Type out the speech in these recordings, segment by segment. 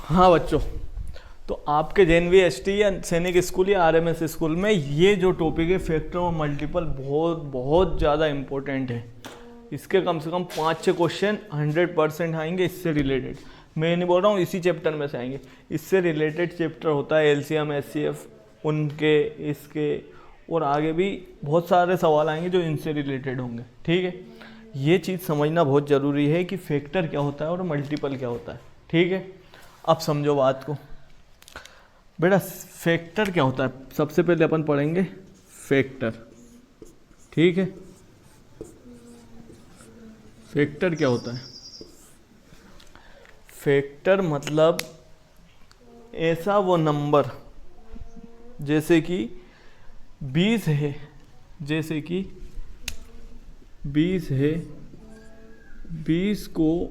हाँ बच्चों, तो आपके JNV या सैनिक स्कूल या RMS स्कूल में ये जो टॉपिक है फैक्टर और मल्टीपल बहुत बहुत ज़्यादा इम्पोर्टेंट है। इसके कम से कम 5-6 क्वेश्चन 100% आएंगे इससे रिलेटेड। मैं नहीं बोल रहा हूँ इसी चैप्टर में से आएंगे, इससे रिलेटेड चैप्टर होता है LCM SCF, उनके इसके और आगे भी बहुत सारे सवाल आएंगे जो इनसे रिलेटेड होंगे। ठीक है, ये चीज़ समझना बहुत ज़रूरी है कि फैक्टर क्या होता है और मल्टीपल क्या होता है। ठीक है, अब समझो बात को। बेटा फैक्टर क्या होता है, सबसे पहले अपन पढ़ेंगे फैक्टर। ठीक है, फैक्टर क्या होता है? फैक्टर मतलब ऐसा वो नंबर, जैसे कि 20 है, जैसे कि 20 है, 20 को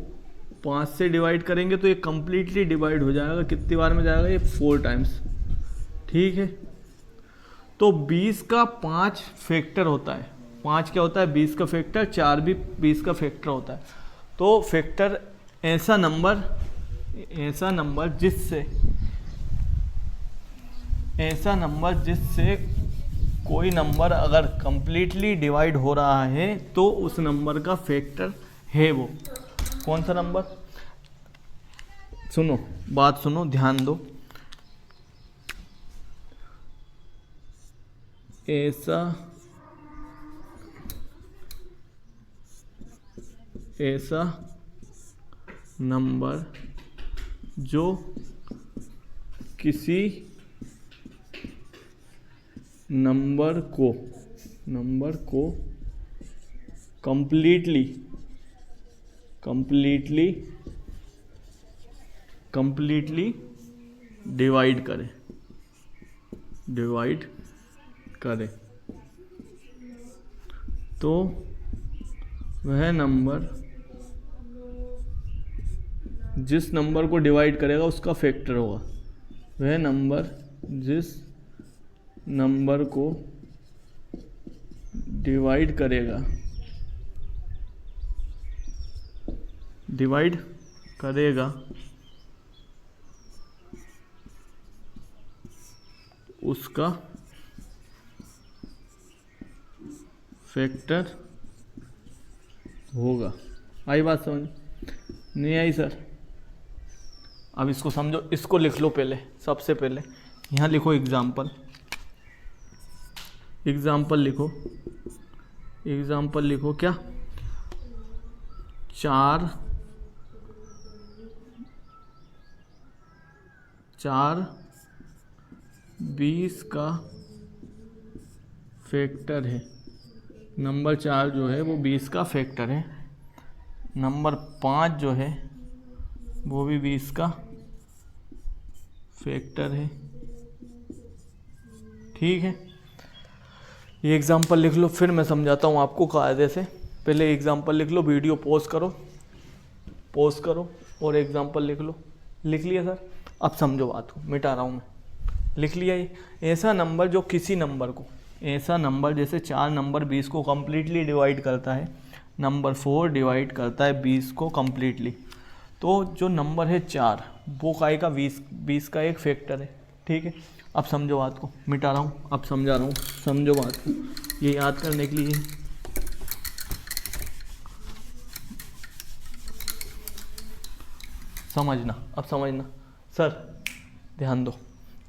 5 से डिवाइड करेंगे तो ये कम्प्लीटली डिवाइड हो जाएगा। कितनी बार में जाएगा? ये 4 टाइम्स। ठीक है, तो 20 का 5 फैक्टर होता है। 5 क्या होता है? 20 का फैक्टर। 4 भी 20 का फैक्टर होता है। तो फैक्टर ऐसा नंबर जिससे कोई नंबर अगर कम्प्लीटली डिवाइड हो रहा है तो उस नंबर का फैक्टर है वो। कौन सा नंबर? सुनो, बात सुनो, ध्यान दो। ऐसा नंबर जो किसी नंबर को कंप्लीटली डिवाइड करे तो वह नंबर, जिस नंबर को डिवाइड करेगा उसका फैक्टर होगा। वह नंबर जिस नंबर को डिवाइड करेगा उसका फैक्टर होगा। आई बात समझ? नहीं आई सर? अब इसको समझो, इसको लिख लो पहले। सबसे पहले यहाँ लिखो एग्जाम्पल लिखो। क्या? 4 20 का फैक्टर है। नंबर 4 जो है वो 20 का फैक्टर है। नंबर 5 जो है वो भी 20 का फैक्टर है। ठीक है, ये एग्जाम्पल लिख लो, फिर मैं समझाता हूँ आपको कायदे से। पहले एग्जाम्पल लिख लो, वीडियो पॉज करो और एग्जाम्पल लिख लो। लिख लिया सर? अब समझो बात को, मिटा रहा हूँ मैं। लिख लिया? ये ऐसा नंबर जो किसी नंबर को, ऐसा नंबर जैसे 4 नंबर 20 को कम्प्लीटली डिवाइड करता है, नंबर 4 डिवाइड करता है 20 को कम्प्लीटली, तो जो नंबर है 4 वो काय का 20 का एक फैक्टर है। ठीक है, अब समझो बात को, मिटा रहा हूँ, अब समझा रहा हूँ, समझो बात को। ये याद करने के लिए समझना, अब समझना सर, ध्यान दो।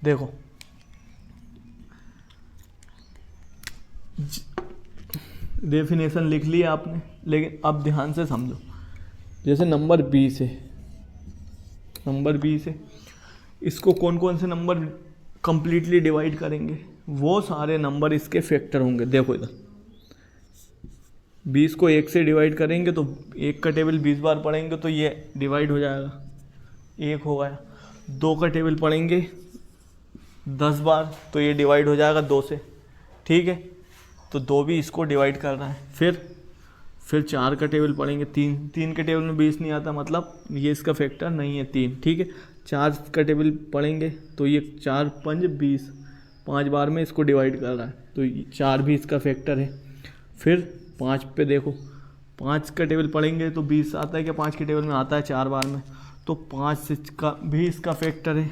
देखो डेफिनेशन लिख लिया आपने, लेकिन अब ध्यान से समझो। जैसे नंबर 20 है, इसको कौन कौन से नंबर कंप्लीटली डिवाइड करेंगे? वो सारे नंबर इसके फैक्टर होंगे। देखो इधर 20 को 1 से डिवाइड करेंगे तो 1 का टेबल 20 बार पढ़ेंगे तो ये डिवाइड हो जाएगा, 1 हो गया। 2 का टेबल पढ़ेंगे 10 बार तो ये डिवाइड हो जाएगा 2 से। ठीक है, तो 2 भी इसको डिवाइड कर रहा है। फिर 4 का टेबल पढ़ेंगे, 3 के टेबल में 20 नहीं आता, मतलब ये इसका फैक्टर नहीं है 3। ठीक है, 4 का टेबल पढ़ेंगे तो ये 4 5 20, 5 बार में इसको डिवाइड कर रहा है तो 4 भी इसका फैक्टर है। फिर 5 पे देखो, 5 का टेबल पढ़ेंगे तो 20 आता है क्या? 5 के टेबल में आता है 4 बार में, तो 5 से का भी इसका फैक्टर है।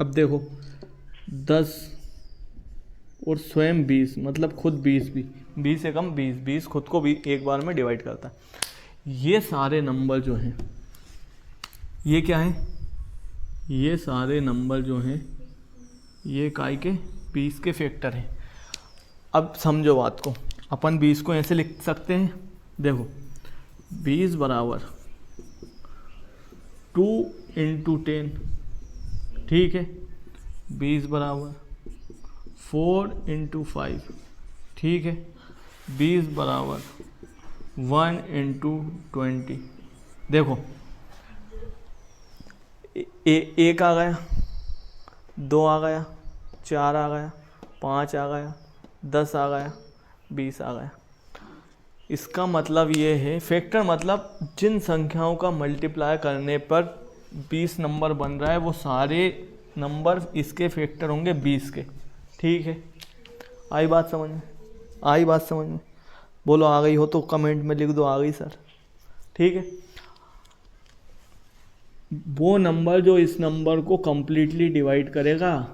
अब देखो 10 और स्वयं 20, मतलब खुद 20 भी, 20 से कम 20, 20 खुद को भी एक बार में डिवाइड करता है। ये सारे नंबर जो हैं ये क्या है, ये सारे नंबर जो हैं ये काय के 20 के फैक्टर हैं। अब समझो बात को, अपन 20 को ऐसे लिख सकते हैं, देखो 20 बराबर 2 × 10, ठीक है। 20 बराबर 4 × 5, ठीक है। 20 बराबर 1 × 20। देखो एक आ गया, 2 आ गया, 4 आ गया, 5 आ गया, 10 आ गया, 20 आ गया। इसका मतलब ये है, फैक्टर मतलब जिन संख्याओं का मल्टीप्लाई करने पर 20 नंबर बन रहा है वो सारे नंबर इसके फैक्टर होंगे 20 के, ठीक है। आई बात समझ में? आई बात समझ में? बोलो आ गई हो तो कमेंट में लिख दो आ गई सर, ठीक है। वो नंबर जो इस नंबर को कम्प्लीटली डिवाइड करेगा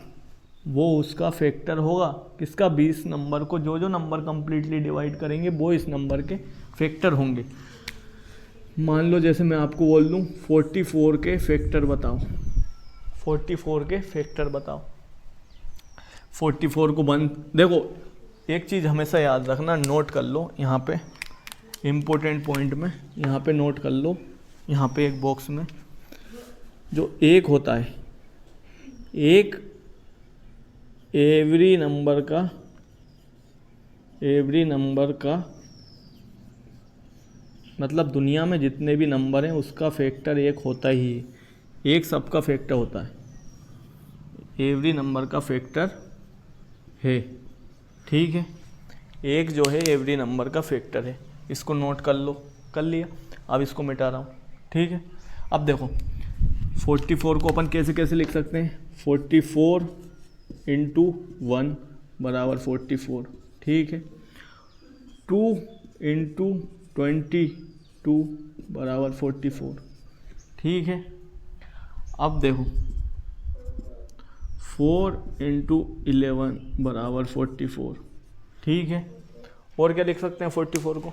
वो उसका फैक्टर होगा। किसका? 20 नंबर को, जो जो नंबर कम्प्लीटली डिवाइड करेंगे वो इस नंबर के फैक्टर होंगे। मान लो जैसे मैं आपको बोल दूं 44 के फैक्टर बताओ, 44 के फैक्टर बताओ। 44 को देखो एक चीज़ हमेशा याद रखना, नोट कर लो यहाँ पे इम्पोर्टेंट पॉइंट में, यहाँ पे नोट कर लो, यहाँ पे एक बॉक्स में जो 1 होता है, एक एवरी नंबर का मतलब दुनिया में जितने भी नंबर हैं उसका फैक्टर 1 होता ही है। एक सबका फैक्टर होता है, एवरी नंबर का फैक्टर है, ठीक है। एक जो है एवरी नंबर का फैक्टर है, इसको नोट कर लो। कर लिया? अब इसको मिटा रहा हूँ, ठीक है। अब देखो 44 को अपन कैसे कैसे लिख सकते हैं, 44 × 1 बराबर 44, ठीक है। 2 × 22 बराबर 44, ठीक है। अब देखो 4 × 11 बराबर 44, ठीक है। और क्या लिख सकते हैं 44 को?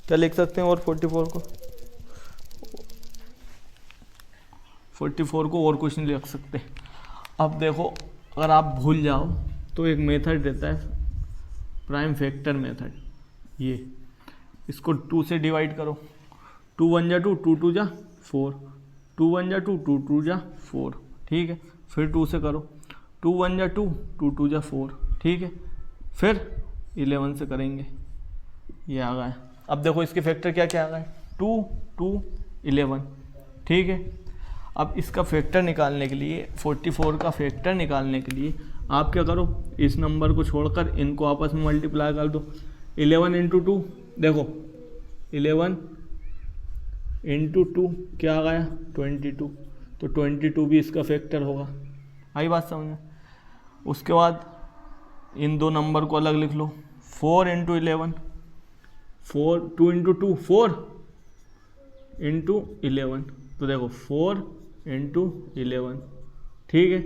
क्या लिख सकते हैं और 44 को? 44 को और कुछ नहीं लिख सकते। अब देखो अगर आप भूल जाओ तो एक मेथड रहता है प्राइम फैक्टर मेथड, ये इसको 2 से डिवाइड करो। 2 1 जा 2, 2 2 जा 4, 2 1 जा 2, 2 2 जा 4, ठीक है। फिर 2 से करो, 2 1 जा 2, 2 2 जा 4, ठीक है। फिर 11 से करेंगे, ये आ गया। अब देखो इसके फैक्टर क्या क्या आ गए, 2 2 11, ठीक है। अब इसका फैक्टर निकालने के लिए, 44 का फैक्टर निकालने के लिए आप क्या करो, इस नंबर को छोड़कर इनको आपस में मल्टीप्लाई कर दो। 11 × 2, देखो 11 × 2 क्या आ गया, 22, तो 22 भी इसका फैक्टर होगा। आई बात समझ में? उसके बाद इन दो नंबर को अलग लिख लो, 4 × 11, 4 2 × 2 4 × 11, तो देखो 4 × 11, ठीक है।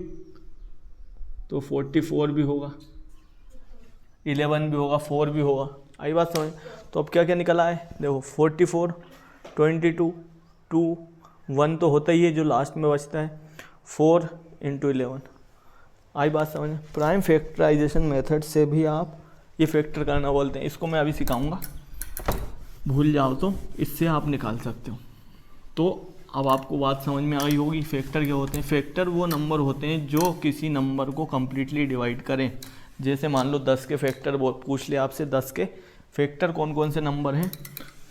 तो 44 भी होगा, 11 भी होगा, 4 भी होगा। आई बात समझ? तो अब क्या क्या निकला है, देखो 44 22 2 1 तो होता ही है, जो लास्ट में बचता है 4 × 11। आई बात समझ? प्राइम फैक्टराइजेशन मेथड से भी आप ये फैक्टर करना बोलते हैं, इसको मैं अभी सिखाऊंगा, भूल जाओ तो इससे आप निकाल सकते हो। तो अब आपको बात समझ में आ गई होगी फैक्टर क्या होते हैं। फैक्टर वो नंबर होते हैं जो किसी नंबर को कम्प्लीटली डिवाइड करें। जैसे मान लो 10 के फैक्टर पूछ ले आपसे, 10 के फैक्टर कौन कौन से नंबर हैं,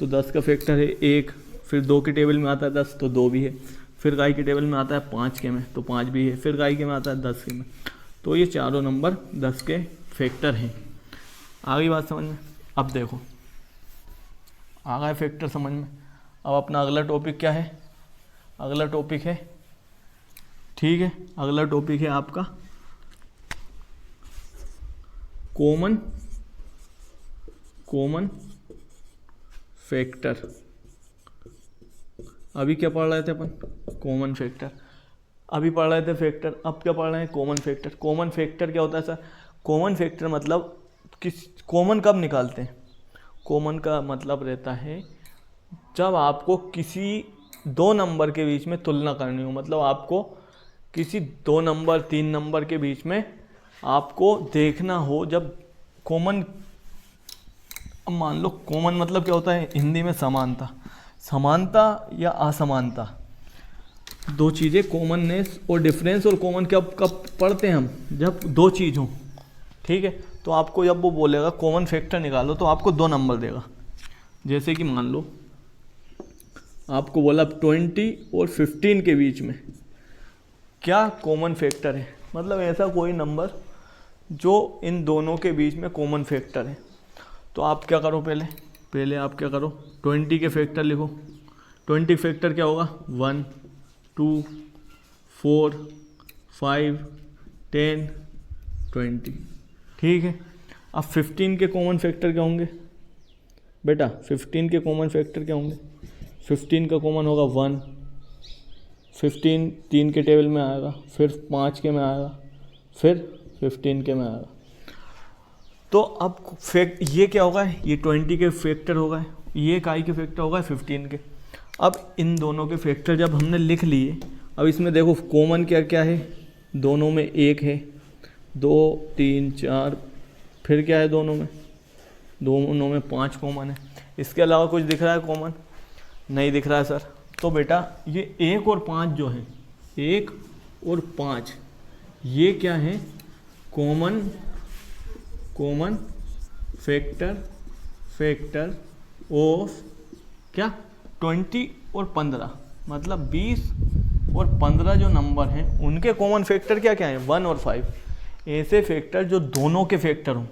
तो 10 का फैक्टर है 1, फिर 2 के टेबल में आता है 10 तो 2 भी है, फिर गाय के टेबल में आता है 5 के में तो 5 भी है, फिर गाय के में आता है 10 के में, तो ये चारों नंबर 10 के फैक्टर हैं। आ गई बात समझ में? अब देखो आ गए फैक्टर समझ में। अब अपना अगला टॉपिक क्या है, अगला टॉपिक है, ठीक है, अगला टॉपिक है आपका कॉमन फैक्टर। अभी क्या पढ़ रहे थे अपन? Common factor. अभी पढ़ रहे थे फैक्टर, अब क्या पढ़ रहे हैं? Common factor. कॉमन फैक्टर क्या होता है सर? कॉमन फैक्टर मतलब किस कॉमन कब निकालते हैं? कॉमन का मतलब रहता है जब आपको किसी दो नंबर के बीच में तुलना करनी हो, मतलब आपको किसी 2 नंबर 3 नंबर के बीच में आपको देखना हो जब कॉमन। अब मान लो कॉमन मतलब क्या होता है हिंदी में? समानता। समानता या असमानता, दो चीज़ें, कॉमननेस और डिफरेंस। और कॉमन कब कब पढ़ते हैं हम? जब दो चीज़ हों, ठीक है। तो आपको जब वो बोलेगा कॉमन फैक्टर निकालो तो आपको 2 नंबर देगा। जैसे कि मान लो आपको बोला 20 और 15 के बीच में क्या कॉमन फैक्टर है, मतलब ऐसा कोई नंबर जो इन दोनों के बीच में कॉमन फैक्टर है। तो आप क्या करो, पहले आप क्या करो, 20 के फैक्टर लिखो। 20 फैक्टर क्या होगा? 1 2 4 5 10 20, ठीक है। अब 15 के कॉमन फैक्टर क्या होंगे बेटा? 15 के कॉमन फैक्टर क्या होंगे? 15 का कॉमन होगा 1, 15 3 के टेबल में आएगा, फिर 5 के में आएगा, फिर 15 के में आएगा। तो अब ये क्या होगा? ये 20 के फैक्टर होगा, ये काई के फैक्टर होगा 15 के। अब इन दोनों के फैक्टर जब हमने लिख लिए, अब इसमें देखो कॉमन क्या क्या है? दोनों में 1 है, 2 3 4, फिर क्या है दोनों में 5 कॉमन है। इसके अलावा कुछ दिख रहा है कॉमन? नहीं दिख रहा है सर। तो बेटा ये 1 और 5 जो है, 1 और 5 ये क्या है? कॉमन फैक्टर ऑफ क्या? 20 और 15, मतलब 20 और 15 जो नंबर हैं उनके कॉमन फैक्टर क्या क्या हैं? 1 और 5। ऐसे फैक्टर जो दोनों के फैक्टर हों,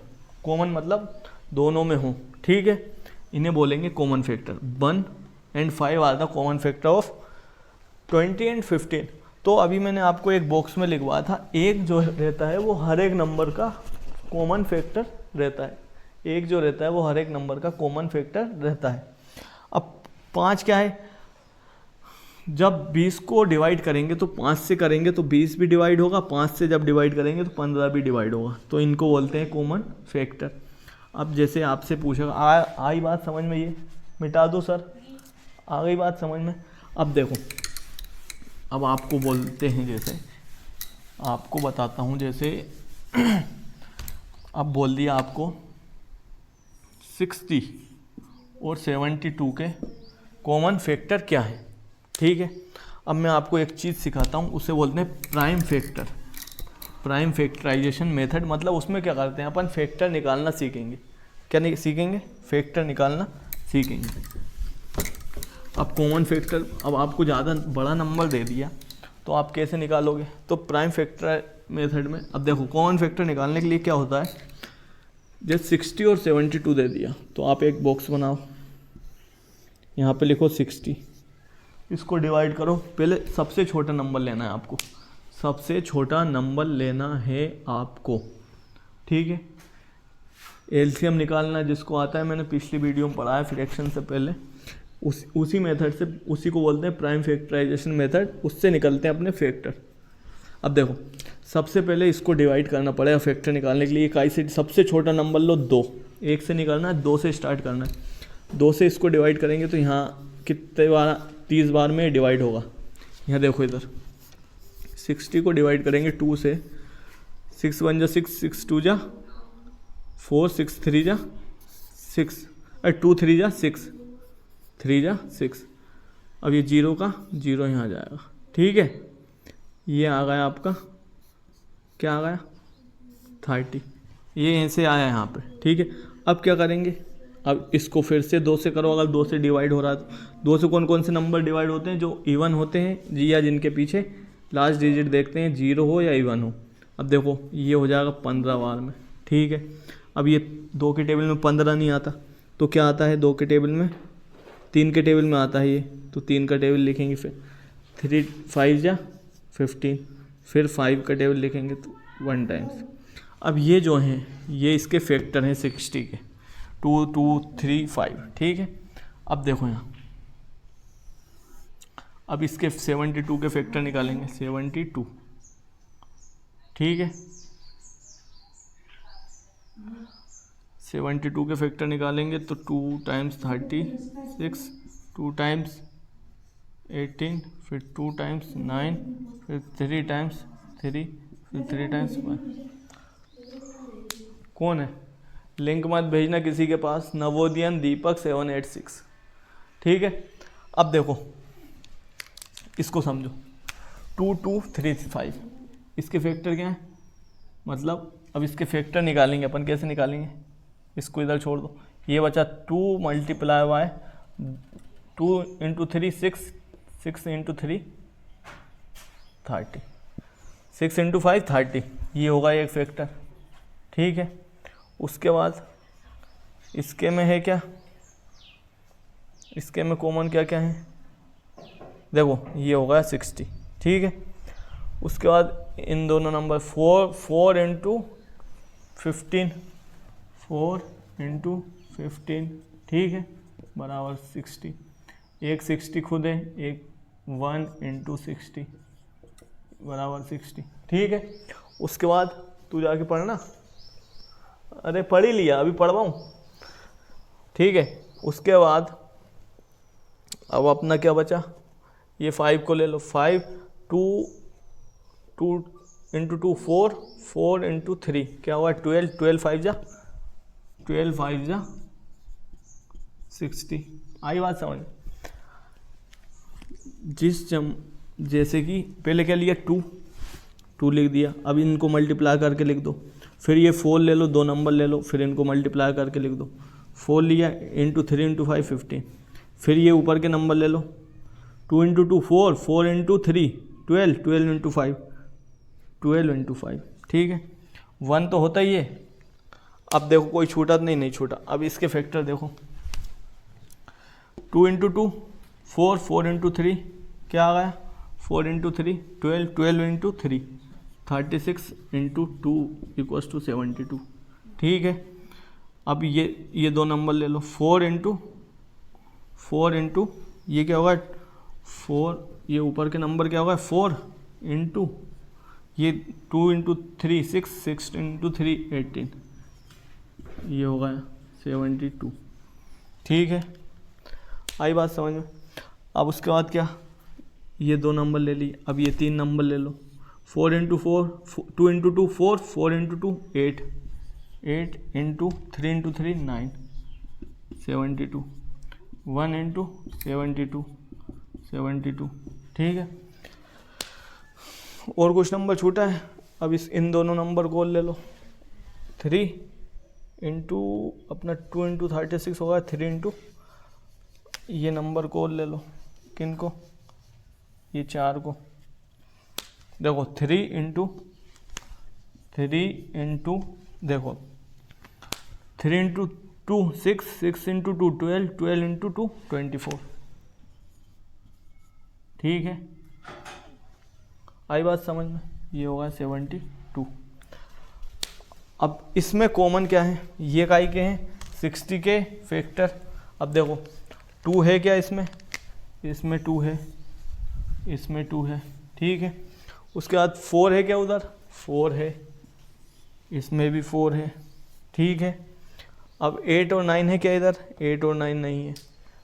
कॉमन मतलब दोनों में हों, ठीक है, इन्हें बोलेंगे common factor. 1 and 5 are the common factor of 20 and 15। तो अभी मैंने आपको एक बॉक्स में लिखवाया था, एक जो रहता है वो हर एक नंबर का कॉमन फैक्टर रहता है, एक जो रहता है वो हर एक नंबर का कॉमन फैक्टर रहता है। अब 5 क्या है? जब 20 को डिवाइड करेंगे तो 5 से करेंगे तो 20 भी डिवाइड होगा, 5 से जब डिवाइड करेंगे तो 15 भी डिवाइड होगा, तो इनको बोलते हैं कॉमन फैक्टर। अब जैसे आपसे पूछेगा आई बात समझ में? ये मिटा दो सर, आ गई बात समझ में? अब देखो, अब आपको बोलते हैं, जैसे आपको बताता हूँ, जैसे अब बोल दिया आपको 60 और 72 के कॉमन फैक्टर क्या है, ठीक है। अब मैं आपको एक चीज़ सिखाता हूँ, उसे बोलते हैं prime factor, prime factorization method. मतलब उसमें क्या करते हैं अपन? फैक्टर निकालना सीखेंगे। क्या नहीं सीखेंगे? फैक्टर निकालना सीखेंगे। अब कॉमन फैक्टर, अब आपको ज़्यादा बड़ा नंबर दे दिया तो आप कैसे निकालोगे? तो प्राइम फैक्टर मेथड में, अब देखो कॉमन फैक्टर निकालने के लिए क्या होता है, जैसे 60 और 72 दे दिया तो आप एक बॉक्स बनाओ, यहाँ पे लिखो 60, इसको डिवाइड करो। पहले सबसे छोटा नंबर लेना है आपको, सबसे छोटा नंबर लेना है आपको, ठीक है। एलसीएम निकालना जिसको आता है, मैंने पिछली वीडियो में पढ़ाया फ्रैक्शन से पहले, उसी मेथड से, उसी को बोलते हैं प्राइम फैक्टराइजेशन मेथड, उससे निकलते हैं अपने फैक्टर। अब देखो सबसे पहले इसको डिवाइड करना पड़ेगा फैक्टर निकालने के लिए। इकाई से सबसे छोटा नंबर लो 2, 1 से निकालना है, 2 से स्टार्ट करना है। 2 से इसको डिवाइड करेंगे तो यहाँ कितने बार? 30 बार में डिवाइड होगा। यहाँ देखो इधर 60 को डिवाइड करेंगे 2 से, 6 1 जा 6, 6 2 जा 4, 6 3 जा 6, 2 3 जा 6, 3 जा 6। अब ये 0 का 0 यहाँ जाएगा, ठीक है। ये आ गया आपका, क्या आ गया? 30, ये ऐसे आया यहाँ पे, ठीक है। अब क्या करेंगे? अब इसको फिर से 2 से करो, अगर 2 से डिवाइड हो रहा है तो। 2 से कौन कौन से नंबर डिवाइड होते हैं? जो इवन होते हैं जी, या जिनके पीछे लास्ट डिजिट देखते हैं 0 हो या इवन हो। अब देखो ये हो जाएगा 15 बार में, ठीक है। अब ये 2 के टेबल में 15 नहीं आता, तो क्या आता है 2 के टेबल में? 3 के टेबल में आता है ये, तो 3 का टेबल लिखेंगे, फिर 3 5 जा 15, फिर 5 का टेबल लिखेंगे तो 1 टाइम्स। अब ये जो हैं ये इसके फैक्टर हैं 60 के, 2 2 3 5, ठीक है। अब देखो यहाँ अब इसके 72 के फैक्टर निकालेंगे, 72, ठीक है, 72 के फैक्टर निकालेंगे तो 2 टाइम्स 36, 2 टाइम्स 18, फिर 2 टाइम्स 9, फिर 3 टाइम्स 3, फिर 3 टाइम्स 1। कौन है? लिंक मत भेजना किसी के पास, नवोदयन दीपक 786, ठीक है। अब देखो इसको समझो, 2 2 3 5, इसके फैक्टर क्या है, मतलब अब इसके फैक्टर निकालेंगे अपन। कैसे निकालेंगे? इसको इधर छोड़ दो, ये बचा 2 multiply by 2 into 3 6, 6 into 3 30, 6 into 5 30, ये होगा एक फैक्टर, ठीक है। उसके बाद इसके में है क्या, इसके में कॉमन क्या क्या है, देखो ये होगा 60, ठीक है। उसके बाद इन दोनों नंबर 4 इंटू 15, 4 इंटू 15, ठीक है, बराबर 60। एक 60 खुद है, एक 1 इंटू 60 बराबर 60, ठीक है। उसके बाद तू जाके पढ़ना, अरे पढ़ ही लिया, अभी पढ़वाऊँ, ठीक है। उसके बाद अब अपना क्या बचा, ये 5 को ले लो, 5 2 इंटू 2 4, 4 इंटू 3 क्या हुआ 12, 12 5 जा 60। आई बात समझ? जैसे कि पहले क्या लिया 2 लिख दिया, अब इनको मल्टीप्लाई करके लिख दो। फिर ये 4 ले लो, 2 नंबर ले लो, फिर इनको मल्टीप्लाई करके लिख दो। 4 लिया इंटू 3 इंटू 5 15। फिर ये ऊपर के नंबर ले लो, 2 इंटू 2 4, 4 इंटू 3 12, 12 इंटू 5 12 इंटू 5, ठीक है। 1 तो होता ही है। अब देखो कोई छूटा तो नहीं छूटा। अब इसके फैक्टर देखो, 2 इंटू 2 4, 4 इंटू 3 क्या आ गया 4 into 3 12, 12 into 3 36 into 2 equals to 72, ठीक है। अब ये 2 नंबर ले लो, 4 इंटू ये क्या होगा 4, ये ऊपर के नंबर क्या होगा 4 इंटू ये 2 इंटू 3 6, 6 इंटू 3 18, ये होगा 72, ठीक है। आई बात समझ में? अब उसके बाद क्या, ये 2 नंबर ले लिए, अब ये 3 नंबर ले लो, 4 into 4 2 into 2 4, 4 into 2 8, 8 into 3 into 3 9 72, 1 into 72 72, ठीक है। और कुछ नंबर छूटा है? अब इन दोनों नंबर को ले लो, 3 इंटू अपना 2 इंटू 36 होगा 3 इंटू ये नंबर को ले लो, किन को, ये 4 को। देखो 3 इंटू देखो 3 इंटू 2 6, 6 इंटू 2 12, 12 इंटू 2 24, ठीक है। आई बात समझ में? ये होगा 72। अब इसमें कॉमन क्या है, ये काई के हैं 60 के फैक्टर। अब देखो 2 है क्या इसमें 2 है, इसमें 2 है, ठीक है। उसके बाद 4 है क्या, उधर 4 है, इसमें भी 4 है, ठीक है। अब 8 और 9 है क्या इधर, 8 और 9 नहीं है।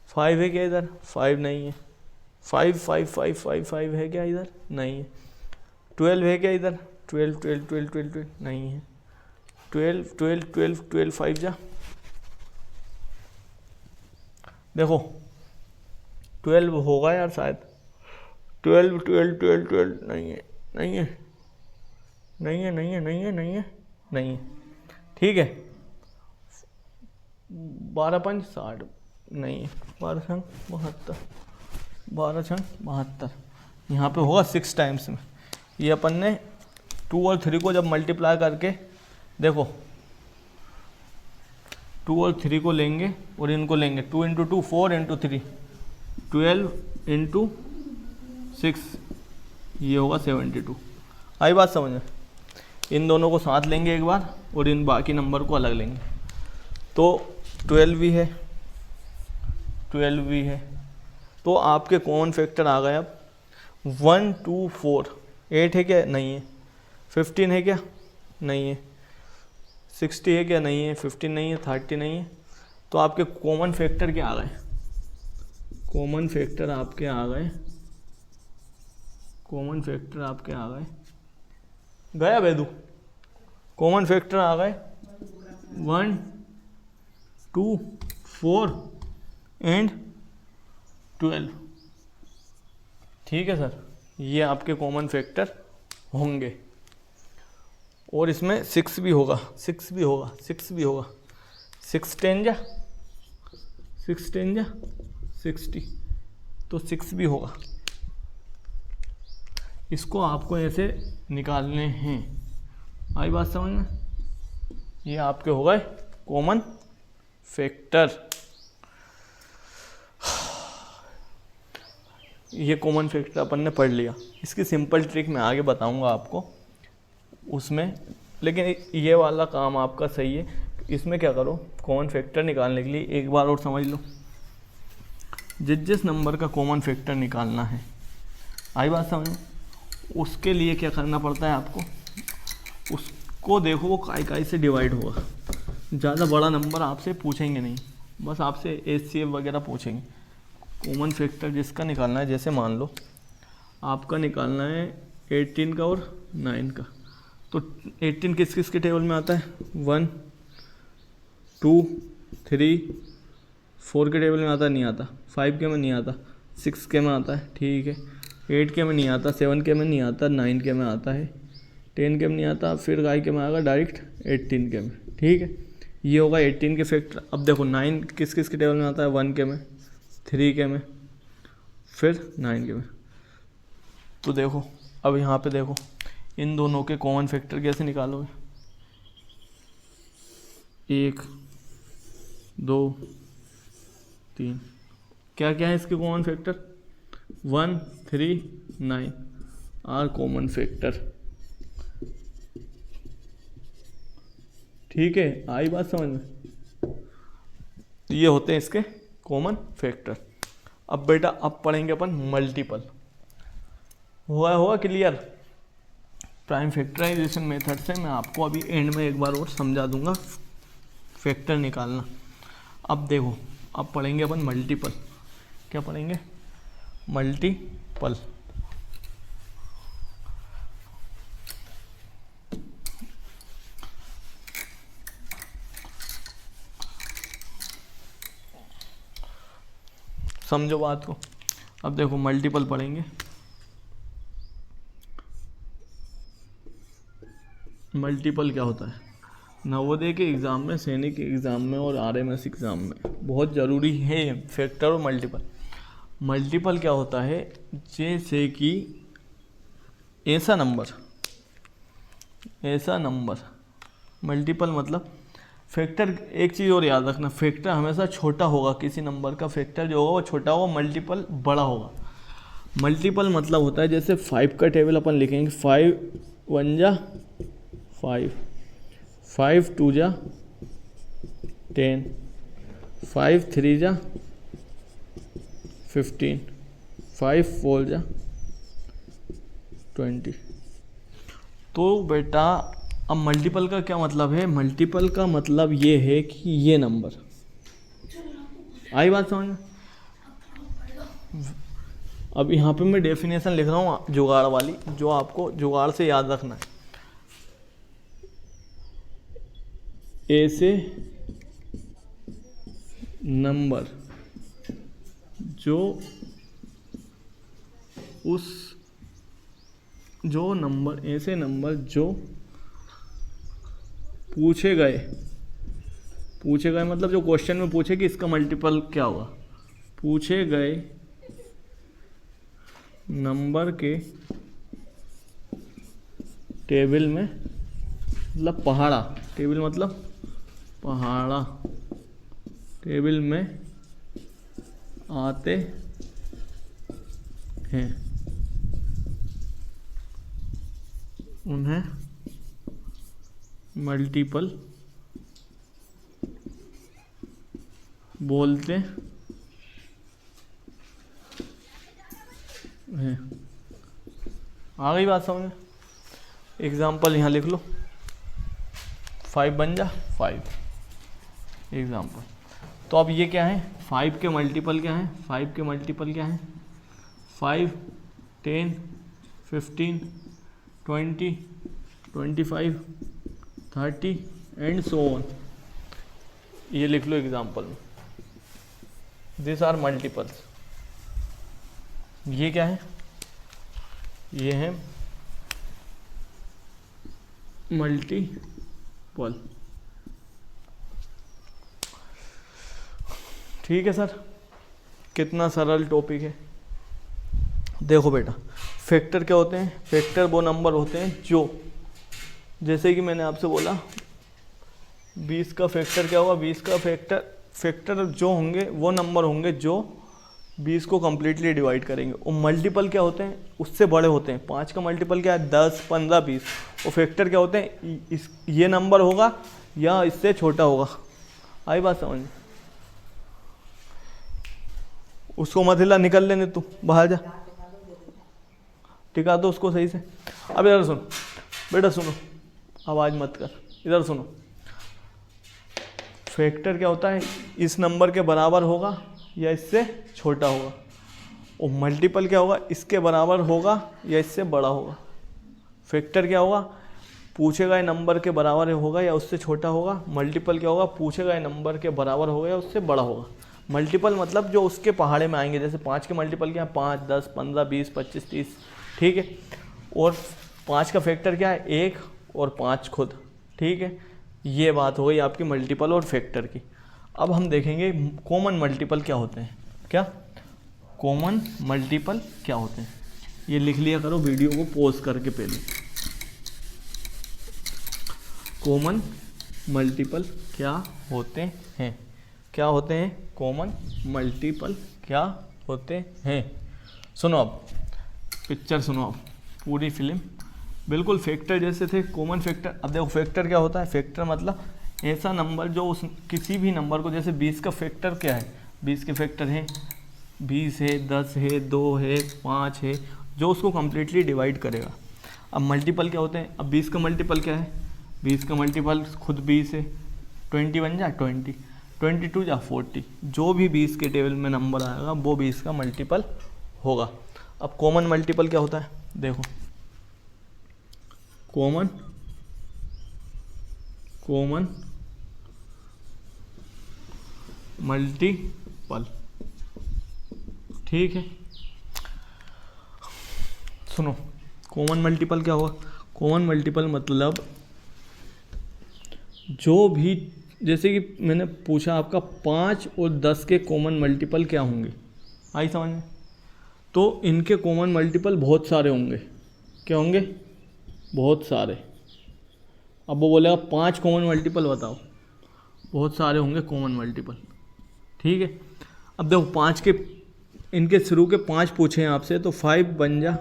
5 है क्या इधर, 5 नहीं है। 5 5 5 5 5 है क्या इधर, नहीं है। 12 है क्या इधर, 12 12 12 12 12 नहीं है। 12 12 12 12 5 जा, देखो 12 होगा यार शायद, 12 12 12 12 नहीं है, नहीं है, नहीं है, नहीं है, नहीं है, नहीं है, नहीं है, ठीक है। 12 5 60 नहीं है, 12 6 72, 12 6 72, यहाँ पे होगा 6 टाइम्स में। ये अपन ने 2 और 3 को जब मल्टीप्लाई करके देखो 2 और 3 को लेंगे और इनको लेंगे, 2 इंटू 2 4 इंटू 3 12 इंटू 6, ये होगा 72। आई बात समझ में? इन दोनों को साथ लेंगे एक बार और इन बाकी नंबर को अलग लेंगे, तो 12 भी है, 12 भी है, तो आपके कॉमन फैक्टर आ गए अब 1 2 4, 8 है क्या? नहीं है। 15 है क्या? नहीं है। 60 है क्या? नहीं है। 15 नहीं है। 30 नहीं है। तो आपके कॉमन फैक्टर क्या आ गए? कॉमन फैक्टर आपके आ गए, कॉमन फैक्टर आपके आ गए, गया बेदू? कॉमन फैक्टर आ गए 1 2 4 एंड 12। ठीक है सर, ये आपके कॉमन फैक्टर होंगे। और इसमें 6 भी होगा, 6 भी होगा, 6 भी होगा। 6 10 जा, 6 10 जा 60, तो 6 भी होगा। इसको आपको ऐसे निकालने हैं। आई बात समझ में? ये आपके हो गए कॉमन फैक्टर। ये कॉमन फैक्टर अपन ने पढ़ लिया। इसकी सिंपल ट्रिक मैं आगे बताऊंगा आपको उसमें, लेकिन ये वाला काम आपका सही है। इसमें क्या करो, कॉमन फैक्टर निकालने के लिए एक बार और समझ लो, जिस नंबर का कॉमन फैक्टर निकालना है, आई बात समझ में, उसके लिए क्या करना पड़ता है आपको, उसको देखो वो काई से डिवाइड होगा। ज़्यादा बड़ा नंबर आपसे पूछेंगे नहीं, बस आपसे HCF वगैरह पूछेंगे। कॉमन फैक्टर जिसका निकालना है, जैसे मान लो आपका निकालना है 18 का और 9 का, तो 18 किस किस के टेबल में आता है? 1 2 3 4 के टेबल में आता है? नहीं आता। 5 के में नहीं आता। 6 के में आता है, ठीक है। 8 के में नहीं आता, 7 के में नहीं आता, 9 के में आता है, 10 के में नहीं आता, फिर गाय के में आएगा डायरेक्ट 18 के में, ठीक है। ये होगा 18 के फैक्टर। अब देखो 9 किस किस के टेबल में आता है? 1 के में, 3 के में, फिर 9 के में। तो देखो अब यहाँ पे देखो इन दोनों के कॉमन फैक्टर कैसे निकालोगे? 1 2 3, क्या क्या है इसके common factor? 1 3 9 are common factor. ठीक है, आई बात समझ में? तो ये होते हैं इसके कॉमन फैक्टर। अब बेटा अब पढ़ेंगे अपन मल्टीपल। हुआ क्लियर? प्राइम फैक्टराइजेशन मेथड से मैं आपको अभी एंड में एक बार और समझा दूंगा फैक्टर निकालना। अब देखो, अब पढ़ेंगे अपन मल्टीपल। क्या पढ़ेंगे? मल्टीपल। समझो बात को। अब देखो मल्टीपल पढ़ेंगे। मल्टीपल क्या होता है? नवोदय के एग्ज़ाम में, सैनिक के एग्ज़ाम में और RMS एग्ज़ाम में बहुत ज़रूरी है फैक्टर और मल्टीपल। मल्टीपल क्या होता है? जैसे कि ऐसा नंबर, मल्टीपल मतलब फैक्टर। एक चीज़ और याद रखना, फैक्टर हमेशा छोटा होगा। किसी नंबर का फैक्टर जो होगा वो छोटा होगा, मल्टीपल बड़ा होगा। मल्टीपल मतलब होता है जैसे 5 का टेबल अपन लिखेंगे, 5 1 जा 5, 5 2 जा 10, 5 3 जा 15, 5 4 जा 20। तो बेटा अब मल्टीपल का क्या मतलब है? मल्टीपल का मतलब ये है कि ये नंबर, आई बात समझ में? अब यहाँ पे मैं डेफिनेशन लिख रहा हूँ जुगाड़ वाली, जो आपको जुगाड़ से याद रखना है। ऐसे नंबर जो ऐसे नंबर जो पूछे गए मतलब जो क्वेश्चन में पूछे कि इसका मल्टीपल क्या होगा, पूछे गए नंबर के टेबल में, मतलब पहाड़ा, टेबल मतलब पहाड़ा, टेबल में आते हैं, उन्हें मल्टीपल बोलते हैं। आ गई बात समझ में। एग्जाम्पल यहाँ लिख लो, 5 बन जा 5 एग्जाम्पल। तो अब ये क्या है, 5 के मल्टीपल क्या है, 5 के मल्टीपल क्या है, 5, 10, 15, 20, 25, 30 एंड सो ऑन। ये लिख लो एग्जाम्पल में, दिस आर मल्टीपल्स। ये क्या है, ये है मल्टीपल। ठीक है सर, कितना सरल टॉपिक है। देखो बेटा, फैक्टर क्या होते हैं, फैक्टर वो नंबर होते हैं जो, जैसे कि मैंने आपसे बोला 20 का फैक्टर क्या होगा, 20 का फैक्टर जो होंगे वो नंबर होंगे जो 20 को कम्प्लीटली डिवाइड करेंगे। और मल्टीपल क्या होते हैं, उससे बड़े होते हैं। 5 का मल्टीपल क्या है, 10, 15, 20। और फैक्टर क्या होते हैं, ये नंबर होगा या इससे छोटा होगा। आई बात समझ, उसको मत हिला, निकल लेने तू बाहर जा, टिका दो उसको सही से। अब इधर सुनो बेटा, सुनो, आवाज़ मत कर, इधर सुनो। फैक्टर क्या होता है, इस नंबर के बराबर होगा या इससे छोटा होगा। और मल्टीपल क्या होगा, इसके बराबर होगा या इससे बड़ा होगा। फैक्टर क्या होगा, पूछेगा ये नंबर के बराबर होगा या उससे छोटा होगा। मल्टीपल क्या होगा, पूछेगा ये नंबर के बराबर होगा या उससे बड़ा होगा। मल्टीपल मतलब जो उसके पहाड़े में आएंगे, जैसे 5 के मल्टीपल क्या है, 5, 10, 15, 20, 25, 30। ठीक है, और 5 का फैक्टर क्या है, 1 और 5 खुद। ठीक है, ये बात हो गई आपकी मल्टीपल और फैक्टर की। अब हम देखेंगे कॉमन मल्टीपल क्या होते हैं। क्या कॉमन मल्टीपल क्या होते हैं, ये लिख लिया करो वीडियो को पॉज करके पहले। कॉमन मल्टीपल क्या होते हैं, क्या होते हैं, कॉमन मल्टीपल क्या होते हैं। सुनो अब पिक्चर, सुनो अब पूरी फिल्म बिल्कुल फैक्टर जैसे थे कॉमन फैक्टर। अब देखो फैक्टर क्या होता है, फैक्टर मतलब ऐसा नंबर जो उस किसी भी नंबर को, जैसे 20 का फैक्टर क्या है, 20 के फैक्टर हैं 20 है, 10 है, 2 है, 5 है, जो उसको कम्प्लीटली डिवाइड करेगा। अब मल्टीपल क्या होते हैं, अब 20 का मल्टीपल क्या है, 20 का मल्टीपल खुद 20 है, 20 बन जा 20, 22 जा 40। जो भी 20 के टेबल में नंबर आएगा वो 20 का मल्टीपल होगा। अब कॉमन मल्टीपल क्या होता है, देखो कॉमन मल्टीपल। ठीक है, सुनो कॉमन मल्टीपल क्या होगा, कॉमन मल्टीपल मतलब जो भी, जैसे कि मैंने पूछा आपका 5 और 10 के कॉमन मल्टीपल क्या होंगे, आई समझ में। तो इनके कॉमन मल्टीपल बहुत सारे होंगे, क्या होंगे, बहुत सारे। अब वो बोलेगा 5 कॉमन मल्टीपल बताओ, बहुत सारे होंगे कॉमन मल्टीपल। ठीक है, अब देखो 5 के, इनके शुरू के 5 पूछे हैं आपसे, तो 5 बन जा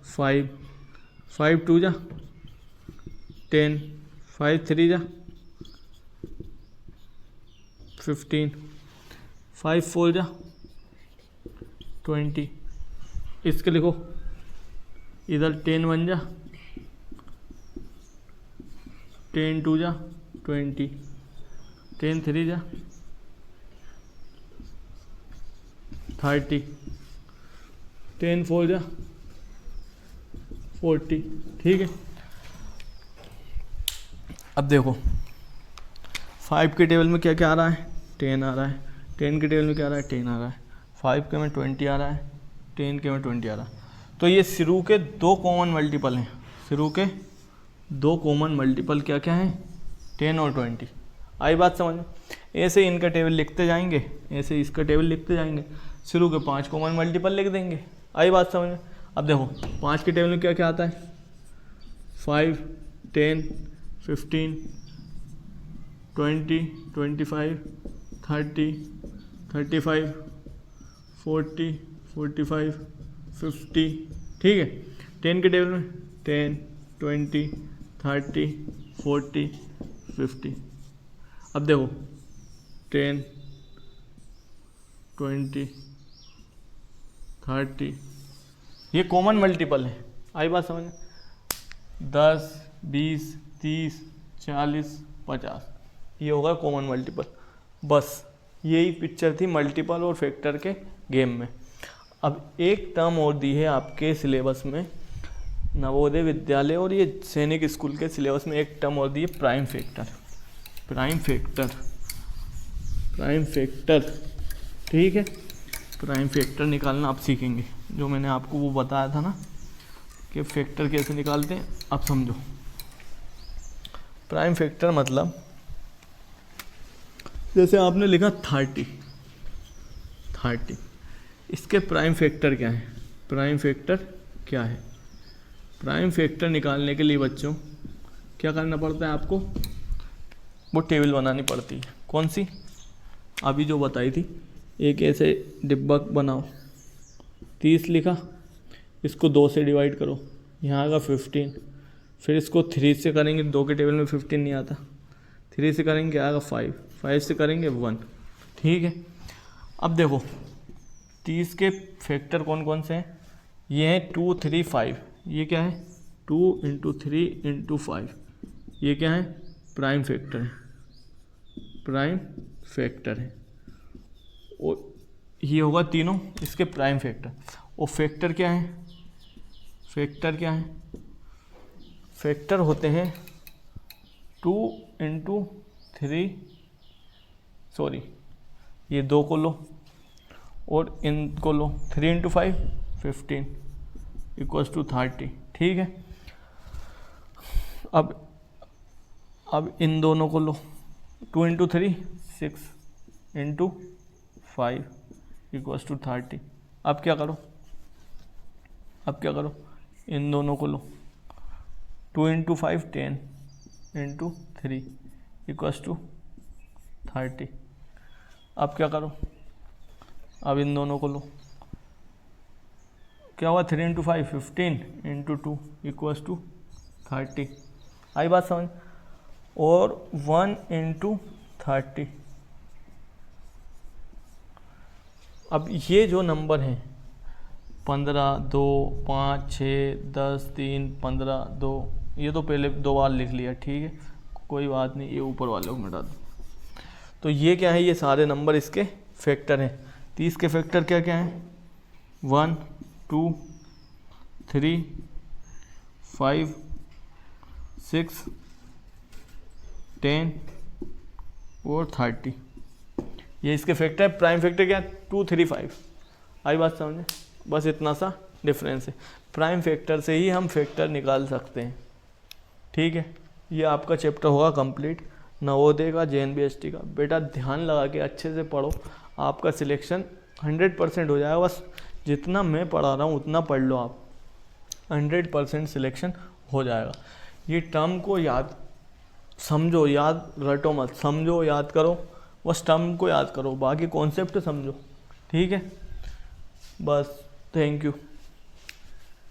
5, 5 2 जा 10, 5 3 जा 15, 5 4 जा 20। इसके लिखो इधर 10 बन जा 10 2 जा 20, 10 3 जा 30, 10 4 जा 40। ठीक है, अब देखो 5 के टेबल में क्या क्या आ रहा है, 10 आ रहा है, 10 के टेबल में क्या आ रहा है, 10 आ रहा है, 5 के में 20 आ रहा है, 10 के में 20 आ रहा है। तो ये शुरू के 2 कॉमन मल्टीपल हैं, शुरू के 2 कॉमन मल्टीपल क्या क्या हैं, 10 और 20। आई बात समझ में। ऐसे इनका टेबल लिखते जाएंगे, ऐसे इसका टेबल लिखते जाएंगे, शुरू के 5 कॉमन मल्टीपल लिख देंगे। आई बात समझ में। अब देखो 5 के टेबल में क्या क्या आता है, 5, 10, 15, 20, 25, 30, 35, 40, 45, 50। ठीक है, 10 के टेबल में 10, 20, 30, 40, 50। अब देखो 10, 20, 30, ये कॉमन मल्टीपल है, आई बात समझ? 10, 20, 30, 40, 50, ये होगा कॉमन मल्टीपल। बस यही पिक्चर थी मल्टीपल और फैक्टर के गेम में। अब एक टर्म और दी है आपके सिलेबस में, नवोदय विद्यालय और ये सैनिक स्कूल के सिलेबस में एक टर्म और दी है, prime factor. Prime factor, prime factor, ठीक है। प्राइम फैक्टर निकालना आप सीखेंगे, जो मैंने आपको वो बताया था ना कि फैक्टर कैसे निकालते हैं, आप समझो। प्राइम फैक्टर मतलब जैसे आपने लिखा 30, इसके प्राइम फैक्टर क्या है? प्राइम फैक्टर क्या है? प्राइम फैक्टर निकालने के लिए बच्चों क्या करना पड़ता है आपको? वो टेबल बनानी पड़ती है। कौन सी? अभी जो बताई थी। एक ऐसे डिब्बा बनाओ, 30 लिखा, इसको 2 से डिवाइड करो, यहाँ आएगा 15। फिर इसको 3 से करेंगे, 2 के टेबल में 15 नहीं आता, 3 से करेंगे आएगा 5, 5 से करेंगे 1, ठीक है। अब देखो 30 के फैक्टर कौन कौन से हैं? ये हैं 2, 3, 5। ये क्या है? 2 × 3 × 5। ये क्या है? प्राइम फैक्टर है, प्राइम फैक्टर है। और ये होगा तीनों इसके प्राइम फैक्टर। और फैक्टर क्या है? फैक्टर क्या है? फैक्टर होते हैं 2 × 3, सॉरी ये 2 को लो और इनको लो, 3 × 5 15 = 30, ठीक है। अब इन दोनों को लो, 2 × 3 6 × 5 = 30। अब क्या करो? इन दोनों को लो, 2 × 5 10 × 3 = 30। अब क्या करो? अब इन दोनों को लो, क्या हुआ? 3 × 5 15 × 2 = 30। आई बात समझ? और 1 × 30। अब ये जो नंबर हैं 15, 2, 5, 6, 10, 3, 15, 2, ये तो पहले 2 बार लिख लिया, ठीक है, कोई बात नहीं, ये ऊपर वाले को मिटा दो। तो ये क्या है? ये सारे नंबर इसके फैक्टर हैं। 30 के फैक्टर क्या क्या हैं? 1, 2, 3, 5, 6, 10 और 30। ये इसके फैक्टर है। प्राइम फैक्टर क्या है? 2, 3, 5। आई बात समझे? बस इतना सा डिफरेंस है। प्राइम फैक्टर से ही हम फैक्टर निकाल सकते हैं, ठीक है। ये आपका चैप्टर होगा कंप्लीट, नवोदय का, JNBST का। बेटा ध्यान लगा के अच्छे से पढ़ो, आपका सिलेक्शन 100% हो जाएगा। बस जितना मैं पढ़ा रहा हूँ उतना पढ़ लो आप, 100% सिलेक्शन हो जाएगा। ये टर्म को याद समझो, याद रटो मत, समझो याद करो, बस टर्म को याद करो, बाकी कॉन्सेप्ट समझो, ठीक है। बस थैंक यू।